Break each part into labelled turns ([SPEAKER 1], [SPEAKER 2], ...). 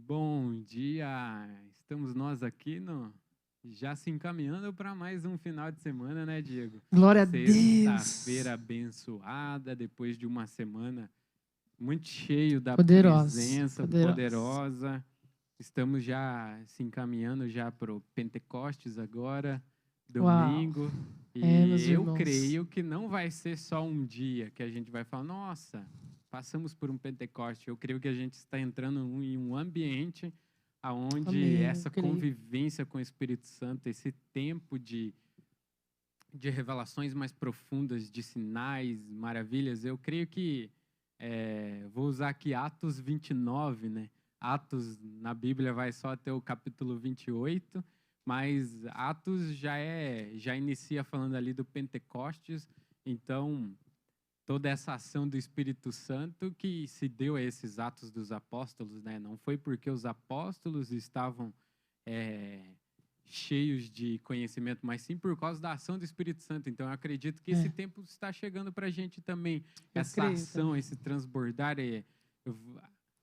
[SPEAKER 1] Bom dia! Estamos nós aqui já se encaminhando para mais um final de semana, né, Diego?
[SPEAKER 2] Glória a Deus!
[SPEAKER 1] Sexta-feira abençoada, depois de uma semana muito cheio da presença poderosa. Estamos já se encaminhando já para o Pentecostes agora, domingo.
[SPEAKER 2] Uau.
[SPEAKER 1] E eu creio que não vai ser só um dia que a gente vai falar, nossa, passamos por um Pentecoste. Eu creio que a gente está entrando em um ambiente onde essa convivência com o Espírito Santo, esse tempo de revelações mais profundas, de sinais, maravilhas, eu creio que, vou usar aqui Atos 29, né? Atos na Bíblia vai só até o capítulo 28, mas Atos já inicia falando ali do Pentecostes, então toda essa ação do Espírito Santo que se deu a esses Atos dos Apóstolos, né? Não foi porque os apóstolos estavam cheios de conhecimento, mas sim por causa da ação do Espírito Santo. Então, eu acredito que esse tempo está chegando para a gente também. Essa ação, esse transbordar,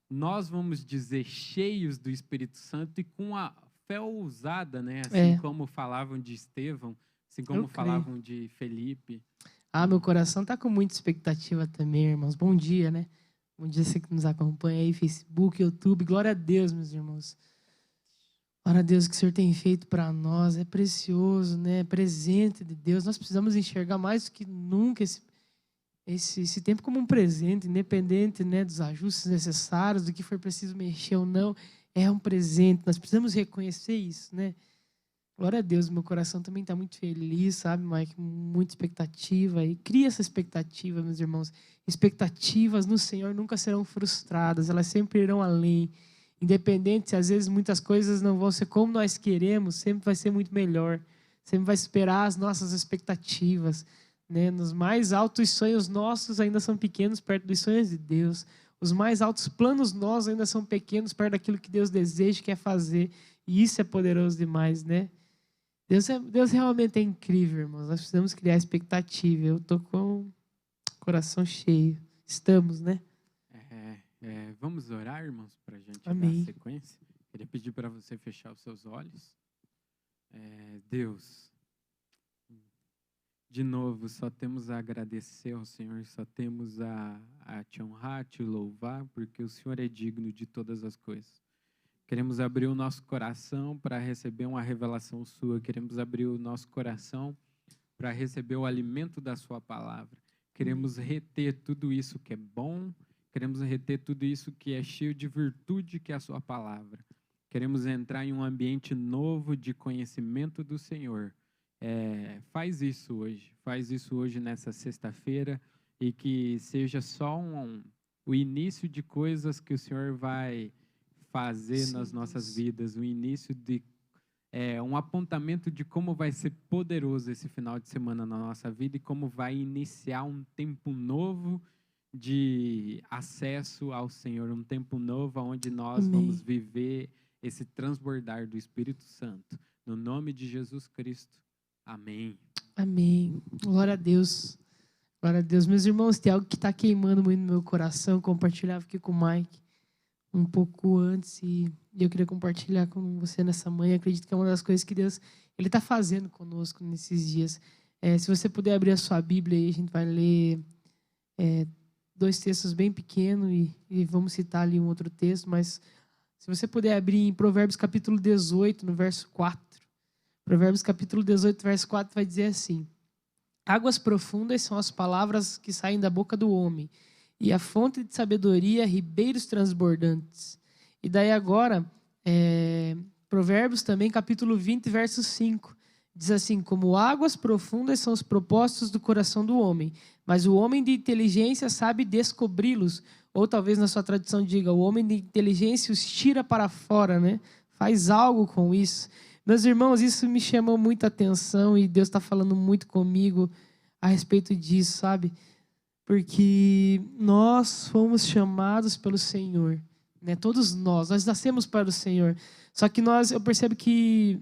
[SPEAKER 1] nós vamos dizer cheios do Espírito Santo e com a fé ousada, né? Assim como falavam de Estevão, assim como falavam de Felipe.
[SPEAKER 2] Meu coração está com muita expectativa também, irmãos. Bom dia, né? Bom dia você que nos acompanha aí, Facebook, YouTube. Glória a Deus, meus irmãos. Glória a Deus, o que o Senhor tem feito para nós é precioso, né? É presente de Deus. Nós precisamos enxergar mais do que nunca esse tempo como um presente, independente, né, dos ajustes necessários, do que for preciso mexer ou não. É um presente. Nós precisamos reconhecer isso, né? Glória a Deus, meu coração também está muito feliz, sabe, Mike? Muita expectativa. E cria essa expectativa, meus irmãos. Expectativas no Senhor nunca serão frustradas, elas sempre irão além. Independente se às vezes muitas coisas não vão ser como nós queremos, sempre vai ser muito melhor. Sempre vai superar as nossas expectativas, né? Nos mais altos sonhos nossos ainda são pequenos perto dos sonhos de Deus. Os mais altos planos nossos ainda são pequenos perto daquilo que Deus deseja e quer fazer. E isso é poderoso demais, né? Deus realmente é incrível, irmãos. Nós precisamos criar expectativa. Eu estou com o coração cheio. Estamos, né?
[SPEAKER 1] Vamos orar, irmãos, para a gente
[SPEAKER 2] Amém.
[SPEAKER 1] dar sequência. Queria pedir para você fechar os seus olhos. Deus, de novo, só temos a agradecer ao Senhor, só temos a te honrar, te louvar, porque o Senhor é digno de todas as coisas. Queremos abrir o nosso coração para receber uma revelação sua. Queremos abrir o nosso coração para receber o alimento da sua palavra. Queremos reter tudo isso que é bom. Queremos reter tudo isso que é cheio de virtude, que é a sua palavra. Queremos entrar em um ambiente novo de conhecimento do Senhor. Faz isso hoje nessa sexta-feira, e que seja só o início de coisas que o Senhor vai fazer nas nossas vidas, o início de um apontamento de como vai ser poderoso esse final de semana na nossa vida e como vai iniciar um tempo novo de acesso ao Senhor, um tempo novo onde nós vamos viver esse transbordar do Espírito Santo. No nome de Jesus Cristo. Amém.
[SPEAKER 2] Amém. Glória a Deus. Glória a Deus. Meus irmãos, tem algo que está queimando muito no meu coração. Compartilhava aqui com o Mike um pouco antes e eu queria compartilhar com você nessa manhã. Acredito que é uma das coisas que Deus está fazendo conosco nesses dias. Se você puder abrir a sua Bíblia aí, a gente vai ler 2 textos bem pequenos e vamos citar ali um outro texto, mas se você puder abrir em Provérbios capítulo 18, no verso 4. Provérbios capítulo 18, verso 4 vai dizer assim: águas profundas são as palavras que saem da boca do homem, e a fonte de sabedoria, ribeiros transbordantes. E daí agora, Provérbios também, capítulo 20, verso 5. Diz assim: como águas profundas são os propósitos do coração do homem, mas o homem de inteligência sabe descobri-los. Ou talvez na sua tradução diga: o homem de inteligência os tira para fora, né? Faz algo com isso. Meus irmãos, isso me chamou muita atenção e Deus está falando muito comigo a respeito disso, sabe? Porque nós fomos chamados pelo Senhor, né? Todos nós nascemos para o Senhor. Só que eu percebo que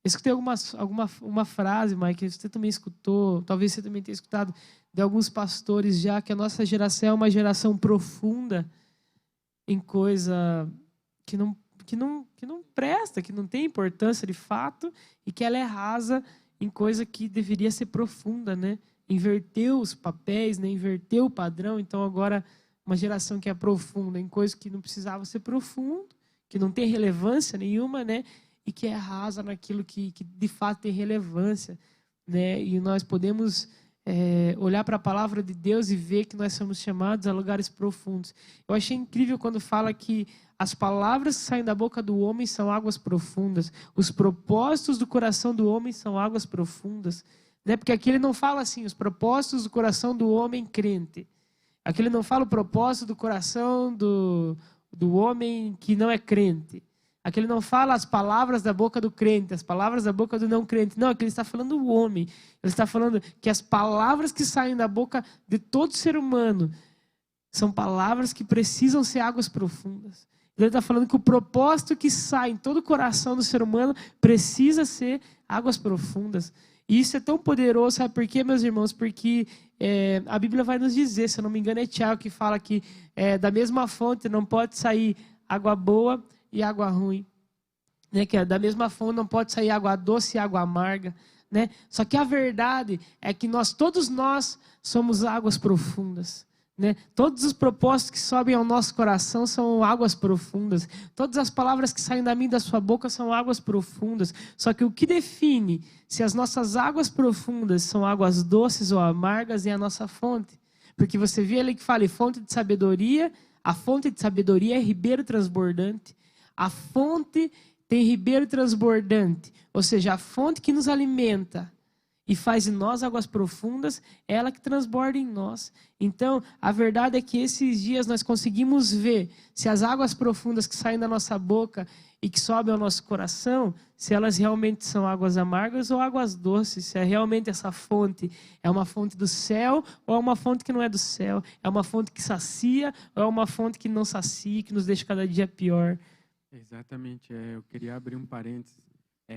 [SPEAKER 2] eu escutei uma frase, Mike, você também escutou, talvez você também tenha escutado de alguns pastores já, que a nossa geração é uma geração profunda em coisa que não presta, que não tem importância de fato e que ela é rasa em coisa que deveria ser profunda, né? Inverteu os papéis, né? Inverteu o padrão. Então agora uma geração que é profunda em coisas que não precisava ser profundo, que não tem relevância nenhuma, né? E que é rasa naquilo que de fato tem relevância, né? E nós podemos olhar para a palavra de Deus e ver que nós somos chamados a lugares profundos. Eu achei incrível quando fala que as palavras que saem da boca do homem são águas profundas. Os propósitos do coração do homem são águas profundas. Né? Porque aqui ele não fala assim, os propósitos do coração do homem crente. Aqui ele não fala o propósito do coração do homem que não é crente. Aqui ele não fala as palavras da boca do crente, as palavras da boca do não crente. Não, aqui ele está falando o homem. Ele está falando que as palavras que saem da boca de todo ser humano são palavras que precisam ser águas profundas. Ele está falando que o propósito que sai em todo o coração do ser humano precisa ser águas profundas. E isso é tão poderoso, sabe por quê, meus irmãos? Porque a Bíblia vai nos dizer, se eu não me engano é Tiago que fala que da mesma fonte não pode sair água boa e água ruim, né? Que da mesma fonte não pode sair água doce e água amarga, né? Só que a verdade é que todos nós somos águas profundas, né? Todos os propósitos que sobem ao nosso coração são águas profundas. Todas as palavras que saem da minha e da sua boca são águas profundas. Só que o que define se as nossas águas profundas são águas doces ou amargas é a nossa fonte. Porque você vê ali que fala fonte de sabedoria, a fonte de sabedoria é ribeiro transbordante. A fonte tem ribeiro transbordante, ou seja, a fonte que nos alimenta e faz em nós águas profundas, é ela que transborda em nós. Então, a verdade é que esses dias nós conseguimos ver se as águas profundas que saem da nossa boca e que sobem ao nosso coração, se elas realmente são águas amargas ou águas doces, se é realmente essa fonte é uma fonte do céu ou é uma fonte que não é do céu, é uma fonte que sacia ou é uma fonte que não sacia, que nos deixa cada dia pior.
[SPEAKER 1] Exatamente, eu queria abrir um parênteses.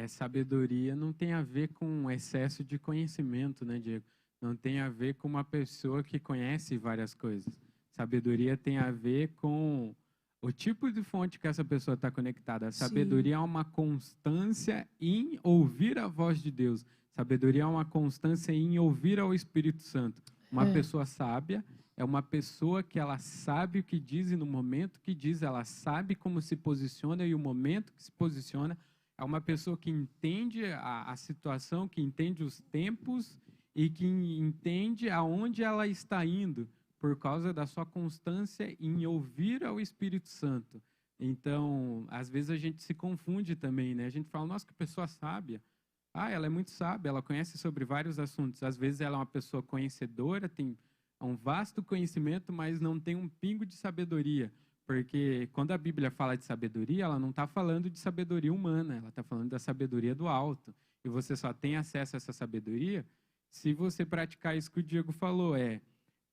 [SPEAKER 1] Sabedoria não tem a ver com excesso de conhecimento, né, Diego? Não tem a ver com uma pessoa que conhece várias coisas. Sabedoria tem a ver com o tipo de fonte que essa pessoa está conectada. A sabedoria é uma constância em ouvir a voz de Deus. Sabedoria é uma constância em ouvir ao Espírito Santo. Uma pessoa sábia é uma pessoa que ela sabe o que diz e no momento que diz, ela sabe como se posiciona e o momento que se posiciona. É uma pessoa que entende a situação, que entende os tempos e que entende aonde ela está indo por causa da sua constância em ouvir ao Espírito Santo. Então, às vezes a gente se confunde também, né? A gente fala, nossa, que pessoa sábia. Ela é muito sábia, ela conhece sobre vários assuntos. Às vezes ela é uma pessoa conhecedora, tem um vasto conhecimento, mas não tem um pingo de sabedoria. Porque quando a Bíblia fala de sabedoria, ela não está falando de sabedoria humana, ela está falando da sabedoria do alto. E você só tem acesso a essa sabedoria se você praticar isso que o Diego falou,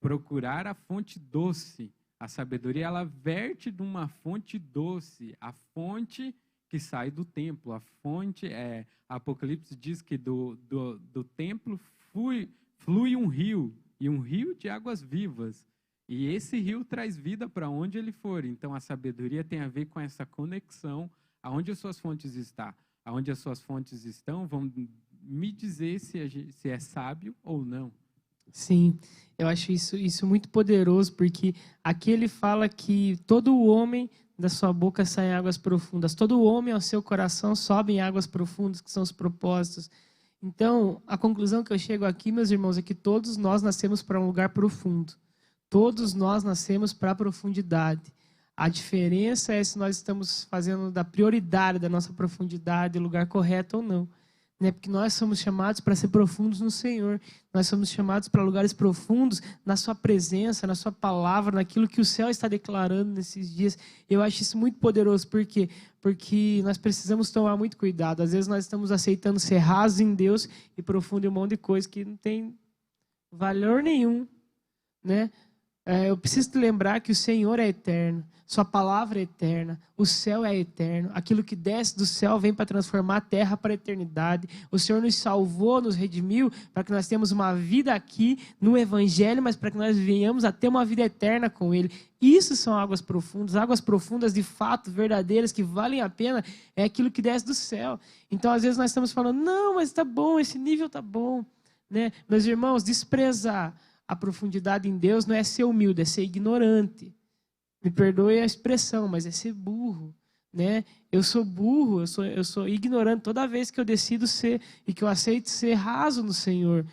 [SPEAKER 1] procurar a fonte doce. A sabedoria, ela verte de uma fonte doce, a fonte que sai do templo. A fonte, Apocalipse diz que do templo flui um rio, e um rio de águas vivas. E esse rio traz vida para onde ele for. Então, a sabedoria tem a ver com essa conexão, aonde as suas fontes estão. Aonde as suas fontes estão, vão me dizer se é sábio ou não.
[SPEAKER 2] Sim, eu acho isso muito poderoso, porque aqui ele fala que todo homem da sua boca sai águas profundas. Todo homem ao seu coração sobe em águas profundas, que são os propósitos. Então, a conclusão que eu chego aqui, meus irmãos, é que todos nós nascemos para um lugar profundo. Todos nós nascemos para a profundidade. A diferença é se nós estamos fazendo da prioridade da nossa profundidade o lugar correto ou não. Né? Porque nós somos chamados para ser profundos no Senhor. Nós somos chamados para lugares profundos na sua presença, na sua palavra, naquilo que o céu está declarando nesses dias. Eu acho isso muito poderoso. Por quê? Porque nós precisamos tomar muito cuidado. Às vezes nós estamos aceitando ser rasos em Deus e profundo em um monte de coisa que não tem valor nenhum, né? Eu preciso te lembrar que o Senhor é eterno, sua palavra é eterna, o céu é eterno, aquilo que desce do céu vem para transformar a terra para a eternidade. O Senhor nos salvou, nos redimiu, para que nós tenhamos uma vida aqui no Evangelho, mas para que nós venhamos a ter uma vida eterna com Ele. Isso são águas profundas de fato, verdadeiras, que valem a pena, é aquilo que desce do céu. Então, às vezes nós estamos falando, não, mas está bom, esse nível está bom, né? Meus irmãos, desprezar a profundidade em Deus não é ser humilde, é ser ignorante. Me perdoe a expressão, mas é ser burro, né? Eu sou burro, eu sou ignorante toda vez que eu decido ser e que eu aceito ser raso no Senhor,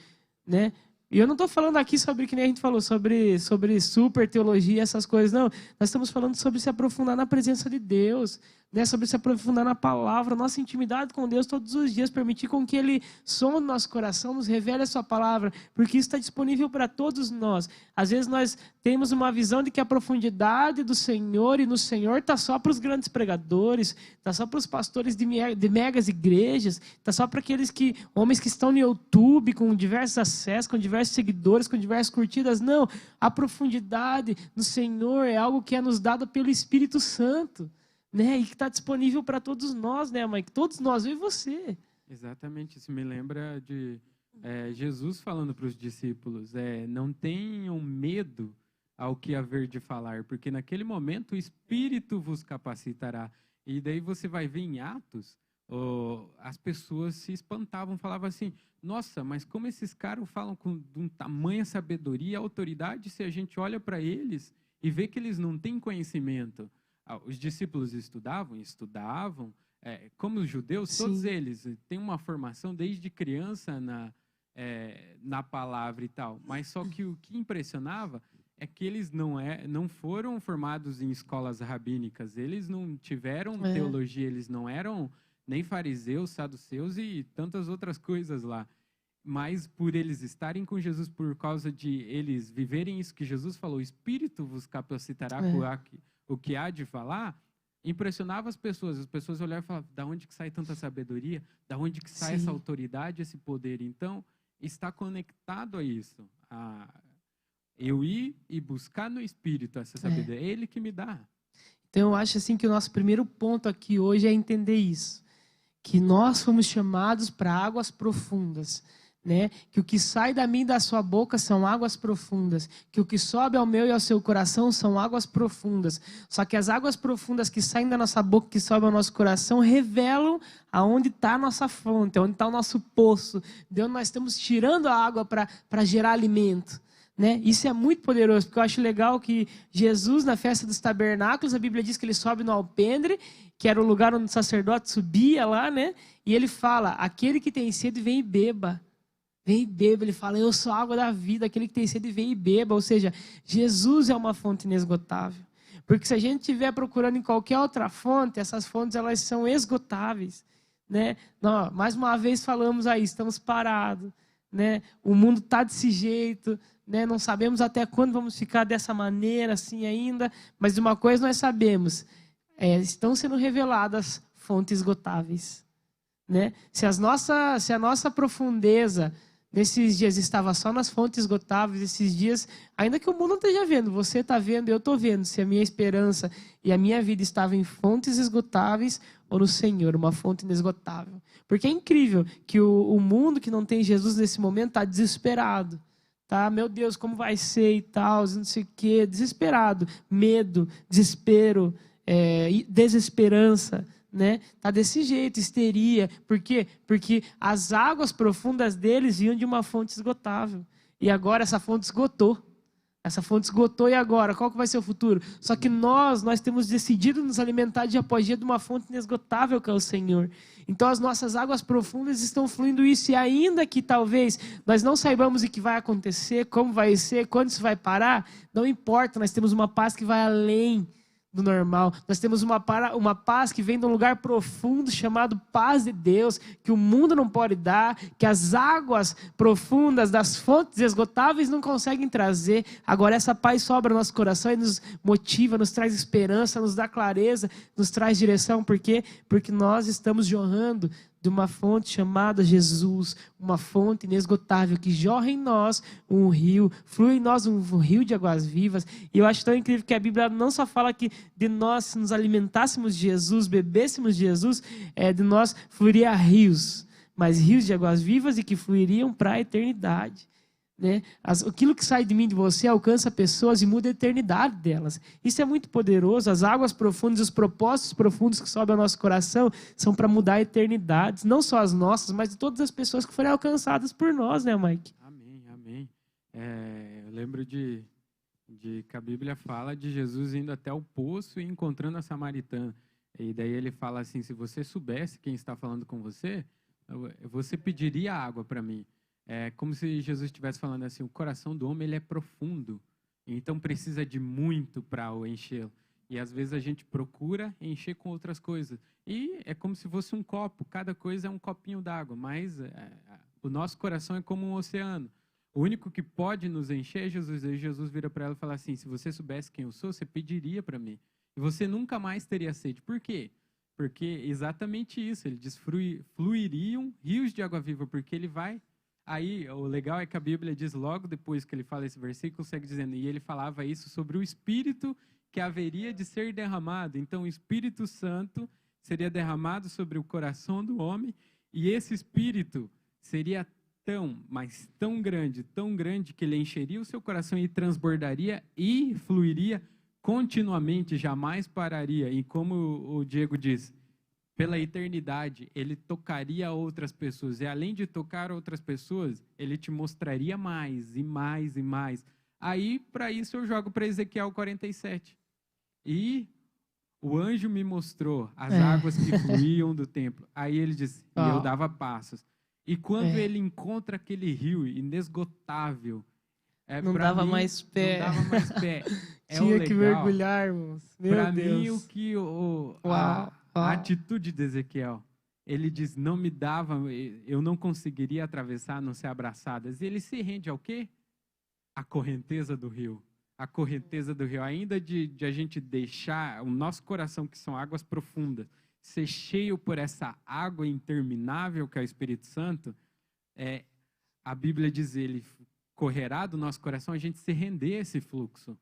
[SPEAKER 2] né? E eu não estou falando aqui sobre, que nem a gente falou, sobre super teologia, essas coisas, não. Nós estamos falando sobre se aprofundar na presença de Deus, né? Sobre se aprofundar na palavra, nossa intimidade com Deus todos os dias, permitir com que Ele sonde nosso coração, nos revele a sua palavra, porque isso está disponível para todos nós. Às vezes nós temos uma visão de que a profundidade do Senhor e no Senhor está só para os grandes pregadores, está só para os pastores de megas igrejas, está só para aqueles homens que estão no YouTube, com diversos acessos, com diversos seguidores, com diversas curtidas. Não, a profundidade no Senhor é algo que é nos dado pelo Espírito Santo, né? E que está disponível para todos nós, né, Mike? Todos nós, eu e você.
[SPEAKER 1] Exatamente, isso me lembra de Jesus falando para os discípulos, não tenham medo ao que haver de falar, porque naquele momento o Espírito vos capacitará. E daí você vai ver em Atos, as pessoas se espantavam, falavam assim, nossa, mas como esses caras falam com tamanha sabedoria e autoridade, se a gente olha para eles e vê que eles não têm conhecimento. Os discípulos estudavam, como os judeus,
[SPEAKER 2] Sim.
[SPEAKER 1] Todos eles têm uma formação desde criança na palavra e tal, mas só que o que impressionava é que eles não foram formados em escolas rabínicas, eles não tiveram teologia, eles não eram nem fariseus, saduceus e tantas outras coisas lá. Mas por eles estarem com Jesus, por causa de eles viverem isso que Jesus falou, o Espírito vos capacitará o que há de falar, impressionava as pessoas olhavam e falavam, da onde que sai tanta sabedoria, da onde que sai essa autoridade, esse poder. Então, está conectado a isso, eu ir e buscar no Espírito essa sabedoria, é Ele que me dá.
[SPEAKER 2] Então eu acho assim que o nosso primeiro ponto aqui hoje é entender isso, que nós fomos chamados para águas profundas, né? Que o que sai da minha e da sua boca são águas profundas, que o que sobe ao meu e ao seu coração são águas profundas. Só que as águas profundas que saem da nossa boca, que sobem ao nosso coração, revelam aonde está a nossa fonte, onde está o nosso poço, de onde nós estamos tirando a água para gerar alimento, né? Isso é muito poderoso, porque eu acho legal que Jesus, na festa dos tabernáculos, a Bíblia diz que ele sobe no alpendre, que era o lugar onde o sacerdote subia lá, né? E ele fala, aquele que tem sede, vem e beba. Vem e beba, ele fala, eu sou a água da vida, aquele que tem sede, vem e beba. Ou seja, Jesus é uma fonte inesgotável. Porque se a gente estiver procurando em qualquer outra fonte, essas fontes elas são esgotáveis, né? Nós, mais uma vez falamos aí, estamos parados, né? O mundo está desse jeito, né? Não sabemos até quando vamos ficar dessa maneira assim ainda, mas de uma coisa nós sabemos, estão sendo reveladas fontes esgotáveis, né? Se a nossa profundeza nesses dias estava só nas fontes esgotáveis, esses dias, ainda que o mundo não esteja vendo, você está vendo, eu estou vendo, se a minha esperança e a minha vida estava em fontes esgotáveis ou no Senhor, uma fonte inesgotável. Porque é incrível que o mundo que não tem Jesus nesse momento está desesperado. Tá? Meu Deus, como vai ser e tal, não sei o quê, desesperado, medo, desespero, desesperança, né? Tá desse jeito, histeria. Por quê? Porque as águas profundas deles vinham de uma fonte esgotável. E agora essa fonte esgotou. Essa fonte esgotou e agora? Qual que vai ser o futuro? Só que nós temos decidido nos alimentar de apogeu de uma fonte inesgotável que é o Senhor. Então as nossas águas profundas estão fluindo isso. E ainda que talvez nós não saibamos o que vai acontecer, como vai ser, quando isso vai parar, não importa, nós temos uma paz que vai além do normal. Nós temos uma paz que vem de um lugar profundo chamado paz de Deus, que o mundo não pode dar, que as águas profundas das fontes esgotáveis não conseguem trazer. Agora essa paz sobra no nosso coração e nos motiva, nos traz esperança, nos dá clareza, nos traz direção. Por quê? Porque nós estamos jorrando de uma fonte chamada Jesus, uma fonte inesgotável que jorra em nós um rio, flui em nós um rio de águas vivas. E eu acho tão incrível que a Bíblia não só fala que de nós nos alimentássemos de Jesus, bebêssemos de Jesus, de nós fluiria rios, mas rios de águas vivas e que fluiriam para a eternidade. Né? Aquilo que sai de mim, de você, alcança pessoas e muda a eternidade delas. Isso é muito poderoso. As águas profundas, os propósitos profundos que sobem ao nosso coração são para mudar a eternidade, não só as nossas, mas de todas as pessoas que forem alcançadas por nós, né, Mike?
[SPEAKER 1] Amém, amém. Eu lembro de que a Bíblia fala de Jesus indo até o poço e encontrando a samaritana. E daí ele fala assim, se você soubesse quem está falando com você, você pediria água para mim. É como se Jesus estivesse falando assim, o coração do homem ele é profundo, então precisa de muito para o enchê-lo. E às vezes a gente procura encher com outras coisas. E é como se fosse um copo, cada coisa é um copinho d'água, mas o nosso coração é como um oceano. O único que pode nos encher é Jesus. E Jesus vira para ela e fala assim, se você soubesse quem eu sou, você pediria para mim. E você nunca mais teria sede. Por quê? Porque exatamente isso, ele diz, fluiriam rios de água viva, porque ele vai... Aí, o legal é que a Bíblia diz, logo depois que ele fala esse versículo, segue dizendo, e ele falava isso sobre o Espírito que haveria de ser derramado. Então, o Espírito Santo seria derramado sobre o coração do homem, e esse Espírito seria mas tão grande, que ele encheria o seu coração e transbordaria e fluiria continuamente, jamais pararia. E como o Diego diz, pela eternidade, ele tocaria outras pessoas. E além de tocar outras pessoas, ele te mostraria mais e mais e mais. Aí, para isso, eu jogo para Ezequiel 47. E o anjo me mostrou as águas que fluíam do templo. Aí ele disse, e eu dava passos. E quando ele encontra aquele rio inesgotável,
[SPEAKER 2] não dava mais pé.
[SPEAKER 1] Não dava mais pé.
[SPEAKER 2] Tinha que mergulhar, irmãos. Para
[SPEAKER 1] mim, o que a atitude de Ezequiel, ele diz, não me dava, eu não conseguiria atravessar, a não ser abraçadas. E ele se rende ao quê? A correnteza do rio. A correnteza do rio. Ainda de a gente deixar o nosso coração, que são águas profundas, ser cheio por essa água interminável que é o Espírito Santo, a Bíblia diz, ele correrá do nosso coração, a gente se render a esse fluxo.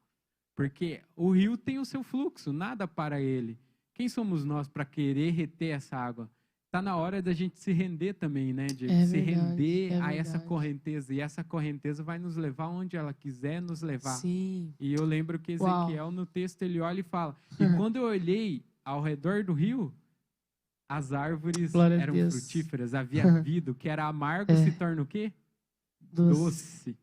[SPEAKER 1] Porque o rio tem o seu fluxo, nada para ele. Quem somos nós para querer reter essa água? Está na hora da gente se render também, né? De se render a essa correnteza. E essa correnteza vai nos levar onde ela quiser nos levar.
[SPEAKER 2] Sim.
[SPEAKER 1] E eu lembro que Ezequiel, no texto, ele olha e fala, e quando eu olhei ao redor do rio, as árvores eram frutíferas, havia vida. O que era amargo se torna o quê? Doce.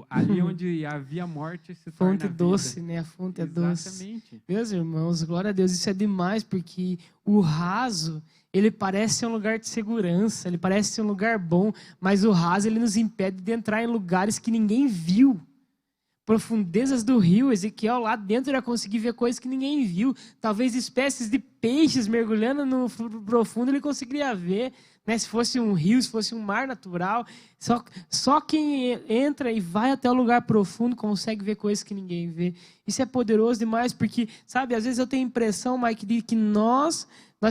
[SPEAKER 1] Ali onde havia morte se torna vida.
[SPEAKER 2] Fonte doce, né? A fonte é doce.
[SPEAKER 1] Exatamente.
[SPEAKER 2] Meus irmãos, glória a Deus, isso é demais, porque o raso, ele parece ser um lugar de segurança, ele parece ser um lugar bom, mas o raso, ele nos impede de entrar em lugares que ninguém viu. Profundezas do rio, Ezequiel lá dentro ia conseguir ver coisas que ninguém viu. Talvez espécies de peixes mergulhando no profundo ele conseguiria ver, né? Se fosse um rio, se fosse um mar natural. Só quem entra e vai até o lugar profundo consegue ver coisas que ninguém vê. Isso é poderoso demais, porque, sabe, às vezes eu tenho a impressão, Mike, de que nós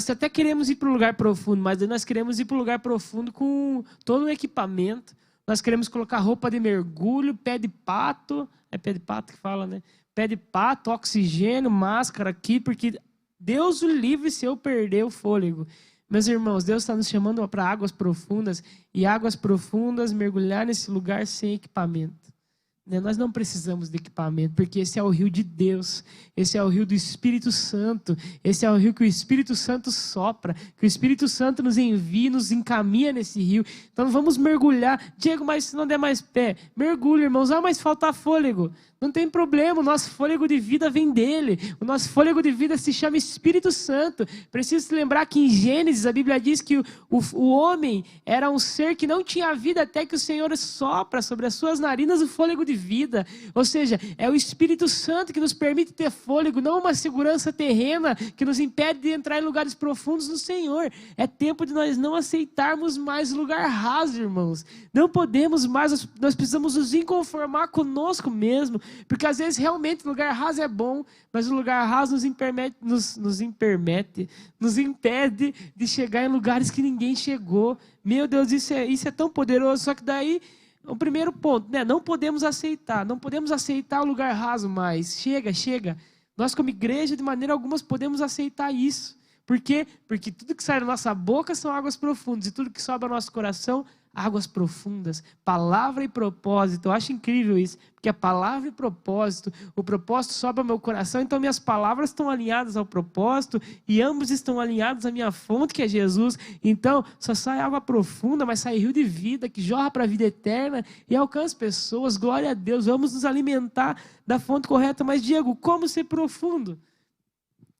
[SPEAKER 2] até queremos ir para o lugar profundo, mas nós queremos ir para o lugar profundo com todo o equipamento. Nós queremos colocar roupa de mergulho, pé de pato, é pé de pato que fala, né? Pé de pato, oxigênio, máscara aqui, porque Deus o livre se eu perder o fôlego. Meus irmãos, Deus está nos chamando para águas profundas, e águas profundas mergulhar nesse lugar sem equipamento. Nós não precisamos de equipamento, porque esse é o rio de Deus, esse é o rio do Espírito Santo, esse é o rio que o Espírito Santo sopra, que o Espírito Santo nos envia, nos encaminha nesse rio. Então vamos mergulhar. Diego, mas se não der mais pé, mergulha, irmãos. Mas falta fôlego. Não tem problema, o nosso fôlego de vida vem dele. O nosso fôlego de vida se chama Espírito Santo. Preciso se lembrar que em Gênesis a Bíblia diz que o homem era um ser que não tinha vida até que o Senhor sopra sobre as suas narinas o fôlego de vida. Ou seja, é o Espírito Santo que nos permite ter fôlego, não uma segurança terrena que nos impede de entrar em lugares profundos no Senhor. É tempo de nós não aceitarmos mais lugar raso, irmãos. Não podemos mais, nós precisamos nos inconformar conosco mesmo, porque às vezes realmente o lugar raso é bom, mas o lugar raso nos impede de chegar em lugares que ninguém chegou. Meu Deus, isso é tão poderoso. Só que daí, o primeiro ponto, né? Não podemos aceitar o lugar raso mais. Chega. Nós, como igreja, de maneira alguma, podemos aceitar isso. Por quê? Porque tudo que sai da nossa boca são águas profundas, e tudo que sobe ao nosso coração, águas profundas. Palavra e propósito. Eu acho incrível isso, porque a palavra e propósito, o propósito sobe ao meu coração, então minhas palavras estão alinhadas ao propósito, e ambos estão alinhados à minha fonte, que é Jesus. Então, só sai água profunda, mas sai rio de vida, que jorra para a vida eterna e alcança pessoas. Glória a Deus, vamos nos alimentar da fonte correta. Mas, Diego, como ser profundo?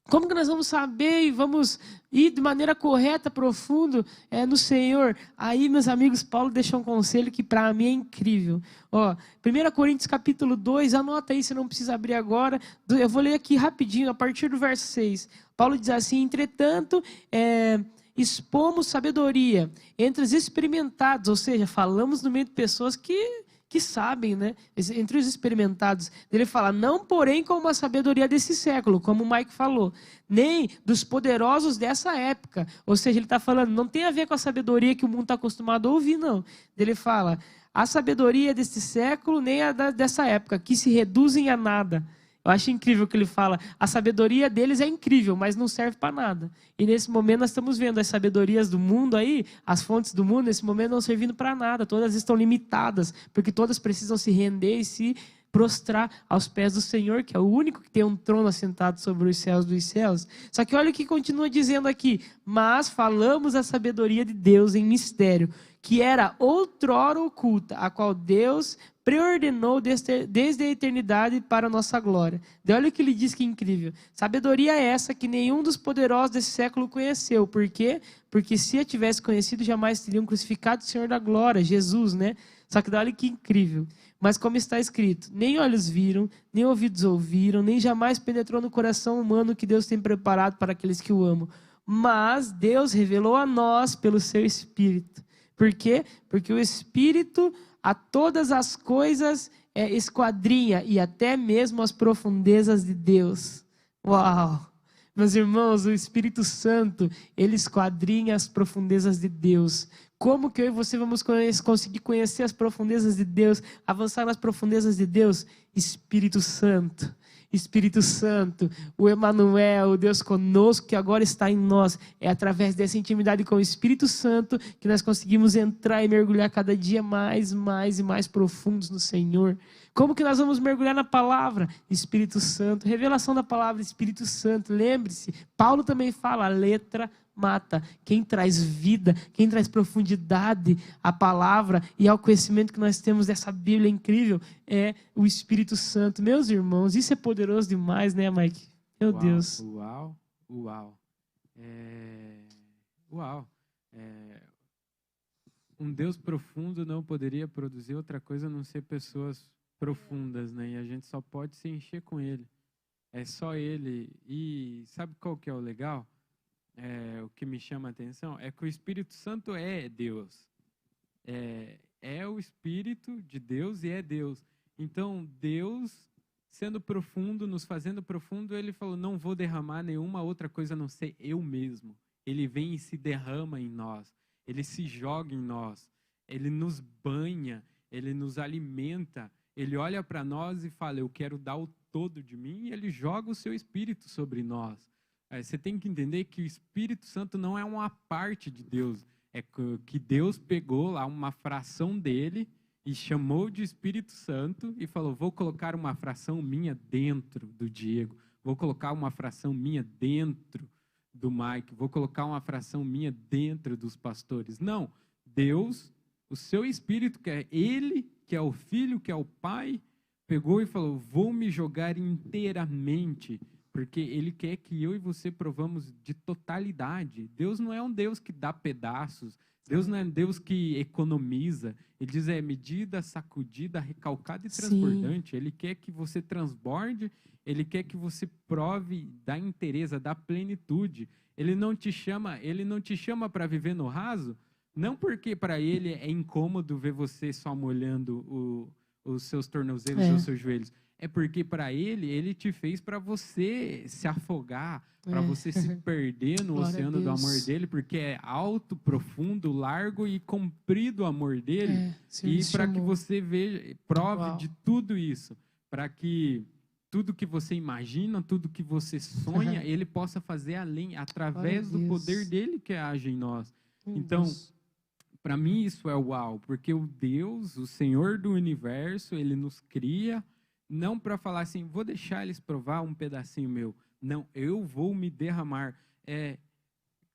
[SPEAKER 2] Como que nós vamos saber e vamos ir de maneira correta, profundo no Senhor? Aí, meus amigos, Paulo deixou um conselho que para mim é incrível. 1 Coríntios capítulo 2, anota aí, você não precisa abrir agora. Eu vou ler aqui rapidinho, a partir do verso 6. Paulo diz assim: entretanto, expomos sabedoria entre os experimentados, ou seja, falamos no meio de pessoas que sabem, né? Entre os experimentados. Ele fala, não porém com a sabedoria desse século, como o Mike falou, nem dos poderosos dessa época. Ou seja, ele está falando, não tem a ver com a sabedoria que o mundo está acostumado a ouvir, não. Ele fala, a sabedoria desse século, nem a dessa época, que se reduzem a nada. Eu acho incrível que ele fala, a sabedoria deles é incrível, mas não serve para nada. E nesse momento nós estamos vendo as sabedorias do mundo aí, as fontes do mundo, nesse momento não servindo para nada. Todas estão limitadas, porque todas precisam se render e se prostrar aos pés do Senhor, que é o único que tem um trono assentado sobre os céus dos céus. Só que olha o que continua dizendo aqui, mas falamos a sabedoria de Deus em mistério, que era outrora oculta, a qual Deus preordenou desde a eternidade para a nossa glória. E olha o que ele diz, que incrível. Sabedoria é essa que nenhum dos poderosos desse século conheceu. Por quê? Porque se a tivesse conhecido, jamais teriam crucificado o Senhor da glória, Jesus, né? Só que olha que incrível. Mas como está escrito, nem olhos viram, nem ouvidos ouviram, nem jamais penetrou no coração humano o que Deus tem preparado para aqueles que o amam. Mas Deus revelou a nós pelo seu Espírito. Por quê? Porque o Espírito a todas as coisas esquadrinha e até mesmo as profundezas de Deus. Uau! Meus irmãos, o Espírito Santo, ele esquadrinha as profundezas de Deus. Como que eu e você vamos conseguir conhecer as profundezas de Deus, avançar nas profundezas de Deus? Espírito Santo. Espírito Santo, o Emanuel, o Deus conosco que agora está em nós. É através dessa intimidade com o Espírito Santo que nós conseguimos entrar e mergulhar cada dia mais e mais profundos no Senhor. Como que nós vamos mergulhar na palavra? Espírito Santo, revelação da palavra, Espírito Santo. Lembre-se, Paulo também fala, a letra mata. Quem traz vida, quem traz profundidade à palavra e ao conhecimento que nós temos dessa Bíblia incrível é o Espírito Santo. Meus irmãos, isso é poderoso demais, né, Mike? Meu Deus.
[SPEAKER 1] Uau. Um Deus profundo não poderia produzir outra coisa a não ser pessoas profundas, né? E a gente só pode se encher com Ele. É só Ele. E sabe qual que é o legal? O que me chama a atenção é que o Espírito Santo é Deus. É o Espírito de Deus e é Deus. Então, Deus, sendo profundo, nos fazendo profundo, Ele falou, não vou derramar nenhuma outra coisa a não ser eu mesmo. Ele vem e se derrama em nós. Ele se joga em nós. Ele nos banha. Ele nos alimenta. Ele olha para nós e fala, eu quero dar o todo de mim, e Ele joga o seu Espírito sobre nós. Você tem que entender que o Espírito Santo não é uma parte de Deus. É que Deus pegou lá uma fração dele e chamou de Espírito Santo e falou, vou colocar uma fração minha dentro do Diego, vou colocar uma fração minha dentro do Mike, vou colocar uma fração minha dentro dos pastores. Não, Deus, o seu Espírito, que é Ele, que é o Filho, que é o Pai, pegou e falou, vou me jogar inteiramente porque Ele quer que eu e você provamos de totalidade. Deus não é um Deus que dá pedaços, Deus não é um Deus que economiza. Ele diz, medida, sacudida, recalcada e transbordante. Ele quer que você transborde, Ele quer que você prove da inteireza, da plenitude. Ele não te chama para viver no raso, não porque para Ele é incômodo ver você só molhando os seus tornozelos e os seus joelhos. É porque para Ele te fez para você se afogar, para você se perder no oceano do amor dele, porque é alto, profundo, largo e comprido o amor dele. E para que você veja, prove de tudo isso, para que tudo que você imagina, tudo que você sonha, ele possa fazer além, através do poder dele que age em nós. Então, para mim isso é uau, porque o Deus, o Senhor do universo, ele nos cria, não para falar assim, vou deixar eles provar um pedacinho meu. Não, eu vou me derramar.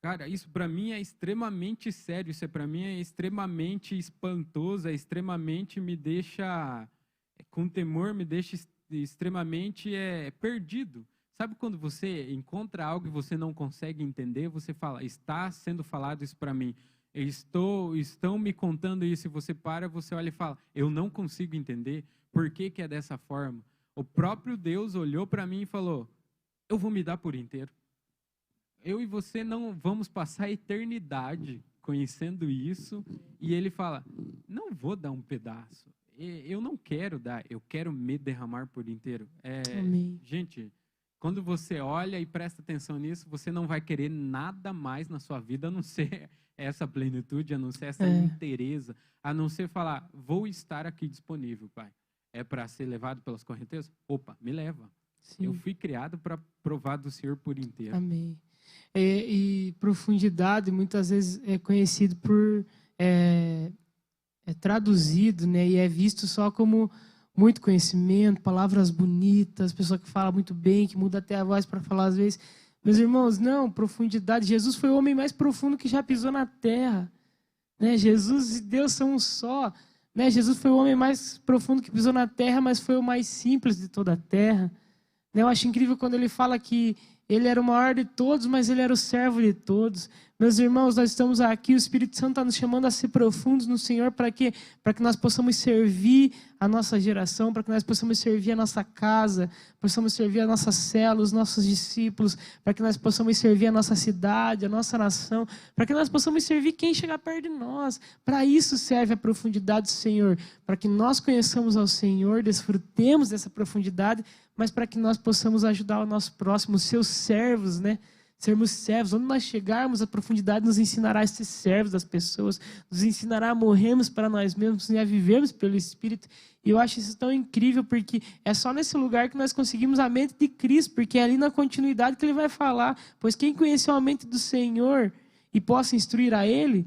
[SPEAKER 1] Cara, isso para mim é extremamente sério, isso para mim é extremamente espantoso, extremamente me deixa com temor, me deixa extremamente perdido. Sabe quando você encontra algo e você não consegue entender, você fala, está sendo falado isso para mim. Estão me contando isso, e você para, você olha e fala, eu não consigo entender. Por que é dessa forma? O próprio Deus olhou para mim e falou, eu vou me dar por inteiro. Eu e você não vamos passar a eternidade conhecendo isso. E ele fala, não vou dar um pedaço. Eu não quero dar, eu quero me derramar por inteiro. Gente, quando você olha e presta atenção nisso, você não vai querer nada mais na sua vida, a não ser essa plenitude, a não ser essa inteireza, a não ser falar, vou estar aqui disponível, Pai. É para ser levado pelas correntezas? Opa, me leva. Sim. Eu fui criado para provar do Senhor por inteiro.
[SPEAKER 2] Amém. E profundidade muitas vezes é conhecido por... é traduzido, né? E é visto só como muito conhecimento, palavras bonitas, pessoa que fala muito bem, que muda até a voz para falar às vezes. Meus irmãos, não, profundidade. Jesus foi o homem mais profundo que já pisou na terra. Né? Jesus e Deus são um só. Né? Jesus foi o homem mais profundo que pisou na terra, mas foi o mais simples de toda a terra. Né? Eu acho incrível quando ele fala que ele era o maior de todos, mas ele era o servo de todos. Meus irmãos, nós estamos aqui, o Espírito Santo está nos chamando a ser profundos no Senhor, para quê? Para que nós possamos servir a nossa geração, para que nós possamos servir a nossa casa, possamos servir a nossa célula, os nossos discípulos, para que nós possamos servir a nossa cidade, a nossa nação, para que nós possamos servir quem chegar perto de nós. Para isso serve a profundidade do Senhor, para que nós conheçamos ao Senhor, desfrutemos dessa profundidade, mas para que nós possamos ajudar o nosso próximo, os seus servos, né? Sermos servos, onde nós chegarmos, a profundidade nos ensinará a ser servos das pessoas, nos ensinará a morrermos para nós mesmos e a vivermos pelo Espírito. E eu acho isso tão incrível, porque é só nesse lugar que nós conseguimos a mente de Cristo, porque é ali na continuidade que ele vai falar, pois quem conheceu a mente do Senhor e possa instruir a ele,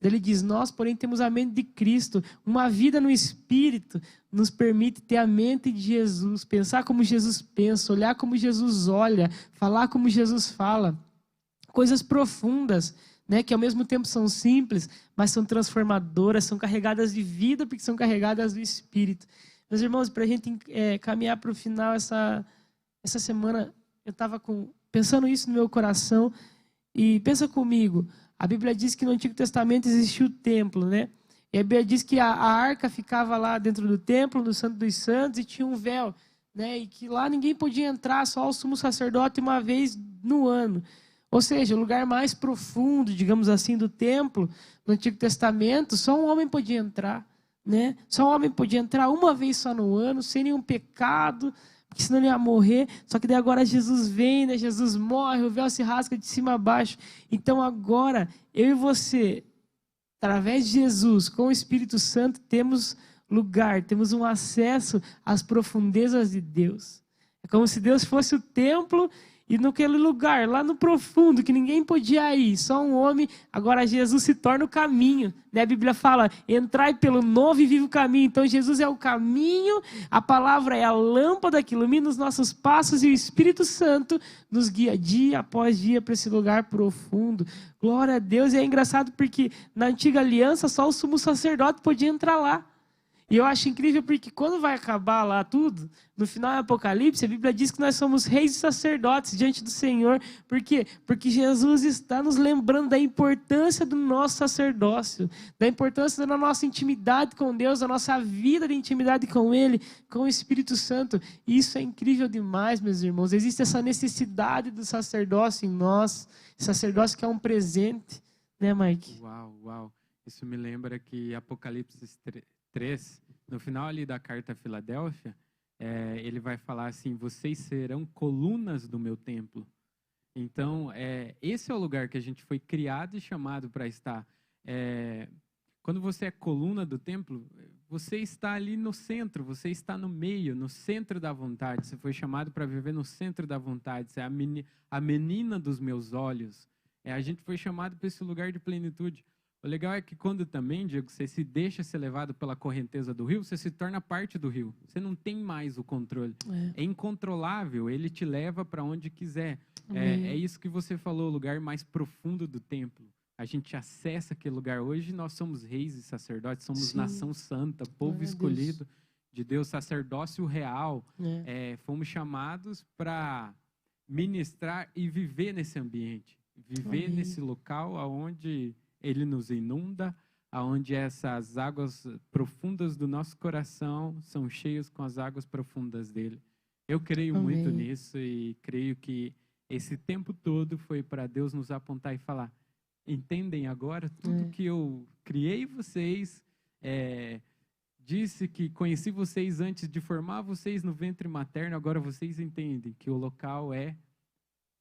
[SPEAKER 2] ele diz, nós, porém, temos a mente de Cristo. Uma vida no Espírito nos permite ter a mente de Jesus, pensar como Jesus pensa, olhar como Jesus olha, falar como Jesus fala. Coisas profundas, né, que ao mesmo tempo são simples, mas são transformadoras, são carregadas de vida, porque são carregadas do Espírito. Meus irmãos, para a gente caminhar para o final, essa semana, eu estava pensando isso no meu coração, e pensa comigo, a Bíblia diz que no Antigo Testamento existia o templo, né? E a Bíblia diz que a arca ficava lá dentro do templo, no Santo dos Santos, e tinha um véu, né? E que lá ninguém podia entrar, só o sumo sacerdote uma vez no ano. Ou seja, o lugar mais profundo, digamos assim, do templo, no Antigo Testamento, só um homem podia entrar, né? Só um homem podia entrar uma vez só no ano, sem nenhum pecado, porque senão ele ia morrer. Só que daí agora Jesus vem, né? Jesus morre, o véu se rasga de cima a baixo. Então agora, eu e você, através de Jesus, com o Espírito Santo, temos lugar, temos um acesso às profundezas de Deus. É como se Deus fosse o templo e naquele lugar, lá no profundo, que ninguém podia ir, só um homem, agora Jesus se torna o caminho. Né? A Bíblia fala, entrai pelo novo e vivo caminho. Então Jesus é o caminho, a palavra é a lâmpada que ilumina os nossos passos e o Espírito Santo nos guia dia após dia para esse lugar profundo. Glória a Deus. E é engraçado porque na antiga aliança só o sumo sacerdote podia entrar lá. E eu acho incrível porque quando vai acabar lá tudo, no final do Apocalipse, a Bíblia diz que nós somos reis e sacerdotes diante do Senhor. Por quê? Porque Jesus está nos lembrando da importância do nosso sacerdócio, da importância da nossa intimidade com Deus, da nossa vida de intimidade com Ele, com o Espírito Santo. E isso é incrível demais, meus irmãos. Existe essa necessidade do sacerdócio em nós, sacerdócio que é um presente, né, Mike?
[SPEAKER 1] Uau. Isso me lembra que Apocalipse 3, no final ali da carta a Filadélfia, ele vai falar assim: vocês serão colunas do meu templo. Então, esse é o lugar que a gente foi criado e chamado para estar. Quando você é coluna do templo, você está ali no centro, você está no meio, no centro da vontade. Você foi chamado para viver no centro da vontade. Você é a menina dos meus olhos. A gente foi chamado para esse lugar de plenitude. O legal é que quando também, Diego, você se deixa ser levado pela correnteza do rio, você se torna parte do rio. Você não tem mais o controle. É incontrolável, ele te leva para onde quiser. É isso que você falou, o lugar mais profundo do templo. A gente acessa aquele lugar. Hoje nós somos reis e sacerdotes, somos nação santa, povo escolhido de Deus, sacerdócio real. Fomos chamados para ministrar e viver nesse ambiente. Viver nesse local onde Ele nos inunda, aonde essas águas profundas do nosso coração são cheias com as águas profundas dele. Eu creio muito nisso e creio que esse tempo todo foi para Deus nos apontar e falar: entendem agora tudo que eu criei vocês, disse que conheci vocês antes de formar vocês no ventre materno, agora vocês entendem que o local é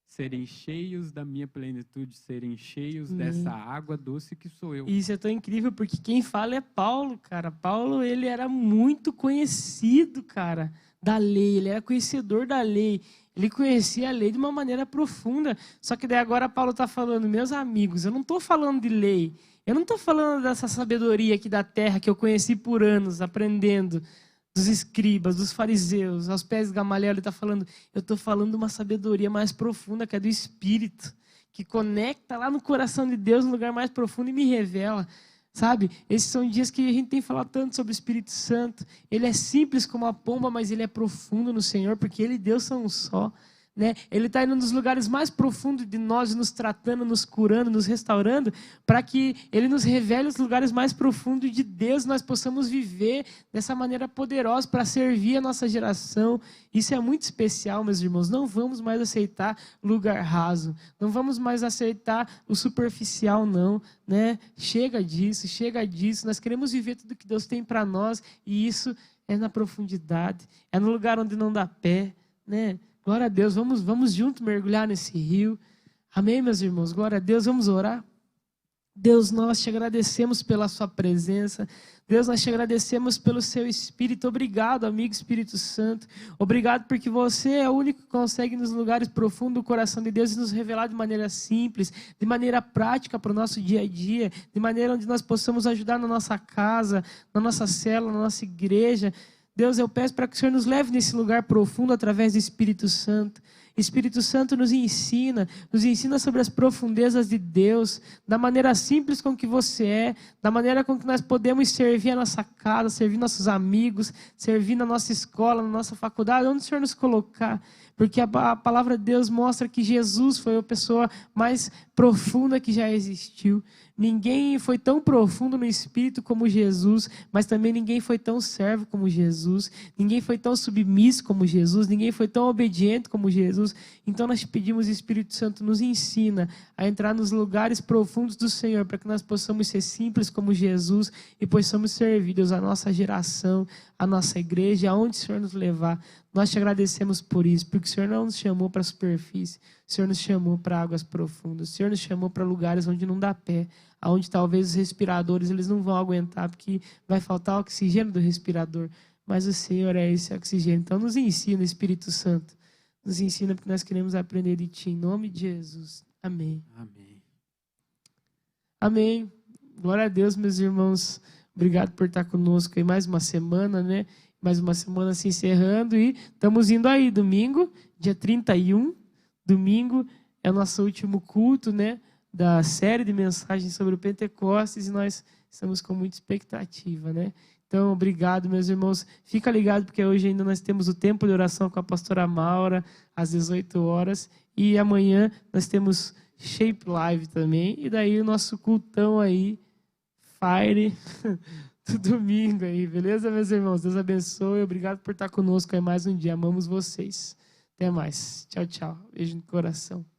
[SPEAKER 1] serem cheios da minha plenitude, serem cheios dessa água doce que sou eu.
[SPEAKER 2] Isso é tão incrível, porque quem fala é Paulo, cara. Paulo, ele era muito conhecido, cara, da lei. Ele era conhecedor da lei. Ele conhecia a lei de uma maneira profunda. Só que daí agora Paulo está falando: meus amigos, eu não estou falando de lei. Eu não estou falando dessa sabedoria aqui da terra que eu conheci por anos, aprendendo dos escribas, dos fariseus, aos pés de Gamaliel. Ele está falando: eu estou falando de uma sabedoria mais profunda, que é do Espírito, que conecta lá no coração de Deus, no lugar mais profundo, e me revela. Sabe? Esses são dias que a gente tem falado tanto sobre o Espírito Santo. Ele é simples como a pomba, mas ele é profundo no Senhor, porque Ele e Deus são um só. Né? Ele está indo nos lugares mais profundos de nós, nos tratando, nos curando, nos restaurando, para que Ele nos revele os lugares mais profundos de Deus, nós possamos viver dessa maneira poderosa para servir a nossa geração. Isso é muito especial, meus irmãos. Não vamos mais aceitar lugar raso, não vamos mais aceitar o superficial, não. Né? Chega disso. Nós queremos viver tudo que Deus tem para nós, e isso é na profundidade, é no lugar onde não dá pé, né? Glória a Deus, vamos juntos mergulhar nesse rio. Amém, meus irmãos? Glória a Deus, vamos orar. Deus, nós te agradecemos pela sua presença. Deus, nós te agradecemos pelo seu Espírito. Obrigado, amigo Espírito Santo. Obrigado porque você é o único que consegue nos lugares profundos do coração de Deus e nos revelar de maneira simples, de maneira prática para o nosso dia a dia, de maneira onde nós possamos ajudar na nossa casa, na nossa célula, na nossa igreja. Deus, eu peço para que o Senhor nos leve nesse lugar profundo através do Espírito Santo. Espírito Santo nos ensina sobre as profundezas de Deus, da maneira simples com que você é, da maneira com que nós podemos servir a nossa casa, servir nossos amigos, servir na nossa escola, na nossa faculdade, onde o Senhor nos colocar. Porque a palavra de Deus mostra que Jesus foi a pessoa mais profunda que já existiu. Ninguém foi tão profundo no Espírito como Jesus, mas também ninguém foi tão servo como Jesus, ninguém foi tão submisso como Jesus, ninguém foi tão obediente como Jesus. Então nós pedimos: Espírito Santo, nos ensina a entrar nos lugares profundos do Senhor, para que nós possamos ser simples como Jesus e possamos servir, Deus, a nossa geração, a nossa igreja, aonde o Senhor nos levar. Nós te agradecemos por isso, porque o Senhor não nos chamou para a superfície, o Senhor nos chamou para águas profundas, o Senhor nos chamou para lugares onde não dá pé, onde talvez os respiradores eles não vão aguentar, porque vai faltar oxigênio do respirador, mas o Senhor é esse oxigênio. Então nos ensina, Espírito Santo, nos ensina, porque nós queremos aprender de Ti, em nome de Jesus. Amém.
[SPEAKER 1] Amém.
[SPEAKER 2] Amém. Glória a Deus, meus irmãos. Obrigado por estar conosco aí mais uma semana, né? Mais uma semana se encerrando, e estamos indo aí, domingo, dia 31, domingo é o nosso último culto, né, da série de mensagens sobre o Pentecostes, e nós estamos com muita expectativa, né? Então, obrigado, meus irmãos. Fica ligado, porque hoje ainda nós temos o tempo de oração com a pastora Maura, às 18 horas. E amanhã nós temos Shape Live também. E daí o nosso cultão aí, Fire, do domingo aí. Beleza, meus irmãos? Deus abençoe. Obrigado por estar conosco aí mais um dia. Amamos vocês. Até mais. Tchau, tchau. Beijo no coração.